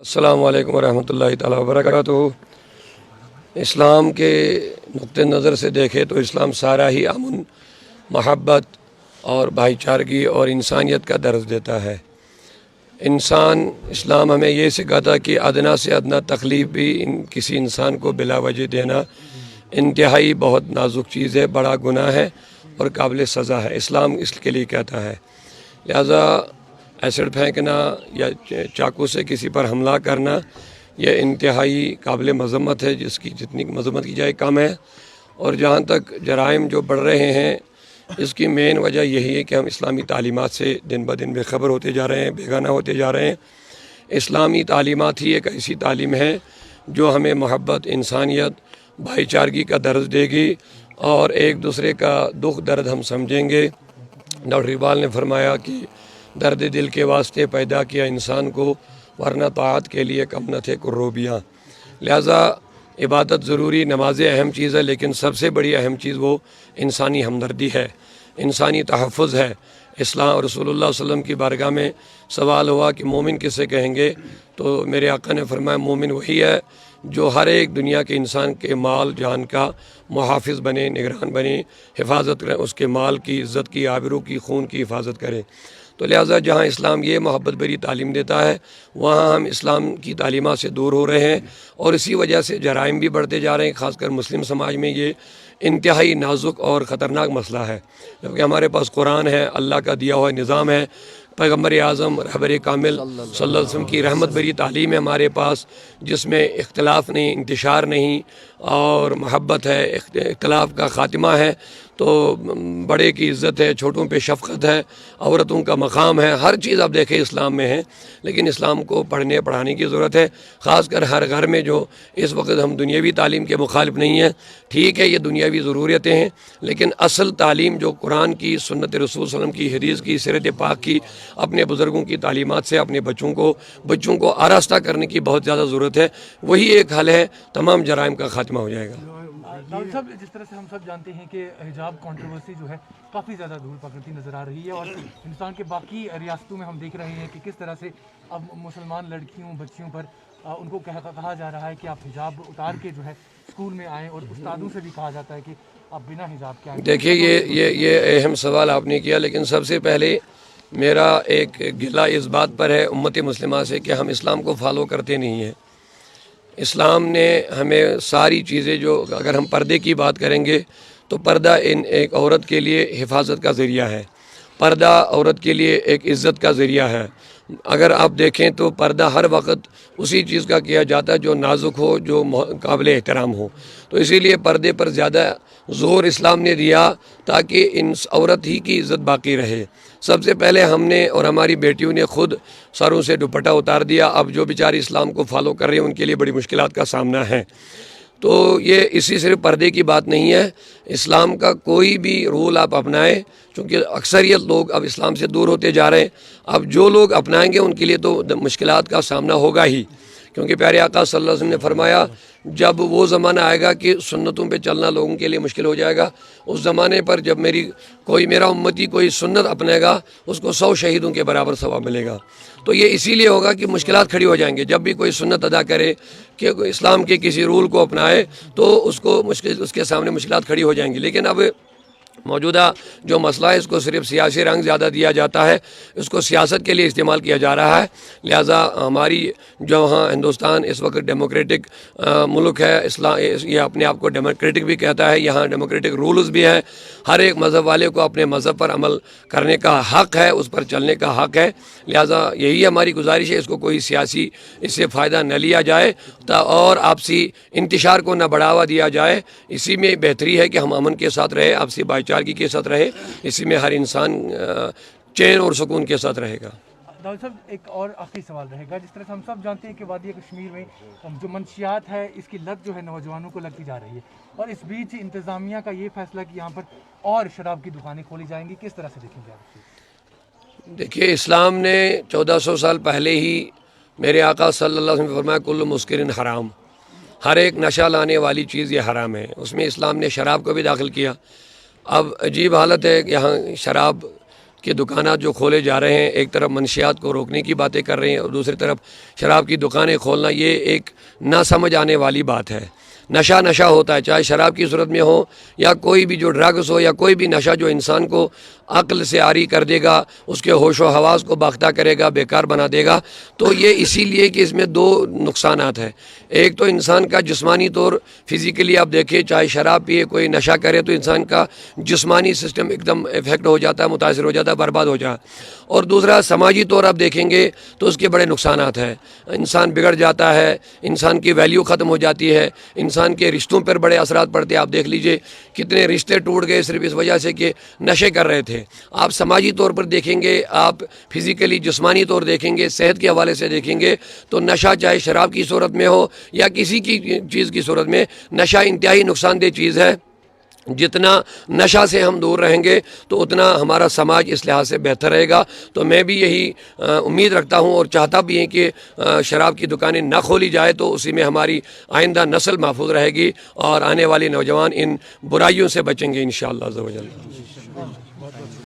السلام علیکم ورحمۃ اللہ تعالیٰ وبرکاتہ۔ اسلام کے نقطۂ نظر سے دیکھیں تو اسلام سارا ہی امن، محبت اور بھائی چارگی اور انسانیت کا درس دیتا ہے۔ اسلام ہمیں یہ سکھاتا کہ ادنا سے ادنا تکلیف بھی کسی انسان کو بلا وجہ دینا انتہائی بہت نازک چیز ہے، بڑا گناہ ہے اور قابل سزا ہے۔ اسلام اس کے لیے کہتا ہے، لہذا ایسڈ پھینکنا یا چاقو سے کسی پر حملہ کرنا یہ انتہائی قابل مذمت ہے، جس کی جتنی مذمت کی جائے کم ہے۔ اور جہاں تک جرائم جو بڑھ رہے ہیں، اس کی مین وجہ یہی ہے کہ ہم اسلامی تعلیمات سے دن بدن بے خبر ہوتے جا رہے ہیں، بیگانہ ہوتے جا رہے ہیں۔ اسلامی تعلیمات ہی ایک ایسی تعلیم ہے جو ہمیں محبت، انسانیت، بھائی چارگی کا درس دے گی اور ایک دوسرے کا دکھ درد ہم سمجھیں گے۔ ڈاکٹر اقبال نے فرمایا کہ درد دل کے واسطے پیدا کیا انسان کو، ورنہ طاعت کے لیے کم نہ تھے کروبیاں۔ لہٰذا عبادت ضروری، نمازیں اہم چیز ہے، لیکن سب سے بڑی اہم چیز وہ انسانی ہمدردی ہے، انسانی تحفظ ہے۔ اسلام رسول اللہ صلی اللہ علیہ وسلم کی بارگاہ میں سوال ہوا کہ مومن کسے کہیں گے، تو میرے آقا نے فرمایا مومن وہی ہے جو ہر ایک دنیا کے انسان کے مال جان کا محافظ بنے، نگران بنے، حفاظت کرے، اس کے مال کی، عزت کی، آبرو کی، خون کی حفاظت کرے۔ تو لہٰذا جہاں اسلام یہ محبت بری تعلیم دیتا ہے، وہاں ہم اسلام کی تعلیمات سے دور ہو رہے ہیں، اور اسی وجہ سے جرائم بھی بڑھتے جا رہے ہیں۔ خاص کر مسلم سماج میں یہ انتہائی نازک اور خطرناک مسئلہ ہے، جبکہ ہمارے پاس قرآن ہے، اللہ کا دیا ہوا نظام ہے، پیغمبر اعظم رہبر کامل صلی اللہ علیہ وسلم کی رحمت بری تعلیم ہے ہمارے پاس، جس میں اختلاف نہیں، انتشار نہیں، اور محبت ہے، اختلاف کا خاتمہ ہے۔ تو بڑے کی عزت ہے، چھوٹوں پہ شفقت ہے، عورتوں کا مقام ہے، ہر چیز آپ دیکھیں اسلام میں ہے۔ لیکن اسلام کو پڑھنے پڑھانے کی ضرورت ہے، خاص کر ہر گھر میں۔ جو اس وقت ہم دنیاوی تعلیم کے مخالف نہیں ہیں، ٹھیک ہے یہ دنیاوی ضرورتیں ہیں، لیکن اصل تعلیم جو قرآن کی، سنت رسول صلی اللہ علیہ وسلم کی، حدیث کی، سیرت پاک کی، اپنے بزرگوں کی تعلیمات سے اپنے بچوں کو آراستہ کرنے کی بہت زیادہ ضرورت ہے۔ وہی ایک حل ہے، تمام جرائم کا خاتمہ ہو جائے گا۔ ڈاکٹر صاحب، جس طرح سے ہم سب جانتے ہیں کہ حجاب کنٹروورسی جو ہے کافی زیادہ دھول پکڑتی نظر آ رہی ہے، اور ہندوستان کے باقی ریاستوں میں ہم دیکھ رہے ہیں کہ کس طرح سے اب مسلمان لڑکیوں، بچیوں پر ان کو کہا جا رہا ہے کہ آپ حجاب اتار کے جو ہے اسکول میں آئیں، اور استادوں سے بھی کہا جاتا ہے کہ آپ بنا حجاب کے آئیں۔ دیکھیے یہ اہم سوال آپ نے کیا، لیکن سب سے پہلے میرا ایک گلہ اس بات پر ہے امت مسلمہ سے کہ ہم اسلام کو فالو کرتے نہیں ہیں۔ اسلام نے ہمیں ساری چیزیں، جو اگر ہم پردے کی بات کریں گے تو پردہ ایک عورت کے لیے حفاظت کا ذریعہ ہے، پردہ عورت کے لیے ایک عزت کا ذریعہ ہے۔ اگر آپ دیکھیں تو پردہ ہر وقت اسی چیز کا کیا جاتا ہے جو نازک ہو، جو قابل احترام ہو۔ تو اسی لیے پردے پر زیادہ زور اسلام نے دیا تاکہ ان عورت ہی کی عزت باقی رہے۔ سب سے پہلے ہم نے اور ہماری بیٹیوں نے خود سروں سے دوپٹہ اتار دیا۔ اب جو بیچاری اسلام کو فالو کر رہے ہیں ان کے لیے بڑی مشکلات کا سامنا ہے۔ تو یہ اسی صرف پردے کی بات نہیں ہے، اسلام کا کوئی بھی رول آپ اپنائیں، چونکہ اکثریت لوگ اب اسلام سے دور ہوتے جا رہے ہیں۔ اب جو لوگ اپنائیں گے ان کے لیے تو مشکلات کا سامنا ہوگا ہی، کیونکہ پیارے آقا صلی اللہ علیہ وسلم نے فرمایا جب وہ زمانہ آئے گا کہ سنتوں پہ چلنا لوگوں کے لیے مشکل ہو جائے گا، اس زمانے پر جب میرا امتی کوئی سنت اپنے گا، اس کو 100 شہیدوں کے برابر ثواب ملے گا۔ تو یہ اسی لیے ہوگا کہ مشکلات کھڑی ہو جائیں گے۔ جب بھی کوئی سنت ادا کرے کہ اسلام کے کسی رول کو اپنائے تو اس کے سامنے مشکلات کھڑی ہو جائیں گی۔ لیکن اب موجودہ جو مسئلہ ہے، اس کو صرف سیاسی رنگ زیادہ دیا جاتا ہے، اس کو سیاست کے لیے استعمال کیا جا رہا ہے۔ لہٰذا ہماری جہاں ہندوستان اس وقت ڈیموکریٹک ملک ہے، یہ اپنے آپ کو ڈیموکریٹک بھی کہتا ہے، یہاں ڈیموکریٹک رولز بھی ہیں، ہر ایک مذہب والے کو اپنے مذہب پر عمل کرنے کا حق ہے، اس پر چلنے کا حق ہے۔ لہٰذا یہی ہماری گزارش ہے، اس کو کوئی سیاسی اس سے فائدہ نہ لیا جائے اور آپسی انتشار کو نہ بڑھاوا دیا جائے۔ اسی میں بہتری ہے کہ ہم امن کے ساتھ رہے، آپسی بھائی چارگی کے ساتھ رہے، اسی میں ہر انسان چین اور سکون کے ساتھ رہے گا۔ ڈاکٹر صاحب، ایک اور آخری سوال رہے گا۔ جس طرح سے ہم سب جانتے ہیں کہ وادی کشمیر میں جو منشیات ہے، اس کی لت جو ہے نوجوانوں کو لگتی جا رہی ہے، اور اس بیچ انتظامیہ کا یہ فیصلہ کہ یہاں پر اور شراب کی دکانیں کھولی جائیں گی، کس طرح سے دیکھیں گے آپ؟ دیکھیے، اسلام نے 1400 سال پہلے ہی میرے آقا صلی اللہ علیہ وسلم نے فرمایا کل مسکرن حرام، ہر ایک نشہ لانے والی چیز یہ حرام ہے۔ اس میں اسلام نے شراب کو بھی داخل کیا۔ اب عجیب حالت ہے کہ یہاں شراب کے دکانات جو کھولے جا رہے ہیں، ایک طرف منشیات کو روکنے کی باتیں کر رہے ہیں اور دوسری طرف شراب کی دکانیں کھولنا، یہ ایک نہ سمجھ آنے والی بات ہے۔ نشہ ہوتا ہے، چاہے شراب کی صورت میں ہو یا کوئی بھی جو ڈرگز ہو یا کوئی بھی نشہ جو انسان کو عقل سے عاری کر دے گا، اس کے ہوش و حواس کو باختہ کرے گا، بیکار بنا دے گا۔ تو یہ اسی لیے کہ اس میں دو نقصانات ہیں۔ ایک تو انسان کا جسمانی طور فزیکلی آپ دیکھیں، چاہے شراب پیے کوئی نشہ کرے تو انسان کا جسمانی سسٹم ایک دم افیکٹ ہو جاتا ہے، متاثر ہو جاتا ہے، برباد ہو جاتا ہے۔ اور دوسرا سماجی طور آپ دیکھیں گے تو اس کے بڑے نقصانات ہیں۔ انسان بگڑ جاتا ہے، انسان کی ویلیو ختم ہو جاتی ہے، انسان کے رشتوں پر بڑے اثرات پڑتے ہیں۔ آپ دیکھ لیجئے کتنے رشتے ٹوٹ گئے صرف اس وجہ سے کہ نشے کر رہے تھے۔ آپ سماجی طور پر دیکھیں گے، آپ فزیکلی جسمانی طور دیکھیں گے، صحت کے حوالے سے دیکھیں گے تو نشہ چاہے شراب کی صورت میں ہو یا کسی کی چیز کی صورت میں، نشہ انتہائی نقصان دہ چیز ہے۔ جتنا نشہ سے ہم دور رہیں گے تو اتنا ہمارا سماج اس لحاظ سے بہتر رہے گا۔ تو میں بھی یہی امید رکھتا ہوں اور چاہتا بھی ہیں کہ شراب کی دکانیں نہ کھولی جائے تو اسی میں ہماری آئندہ نسل محفوظ رہے گی اور آنے والے نوجوان ان برائیوں سے بچیں گے انشاءاللہ عز و جل۔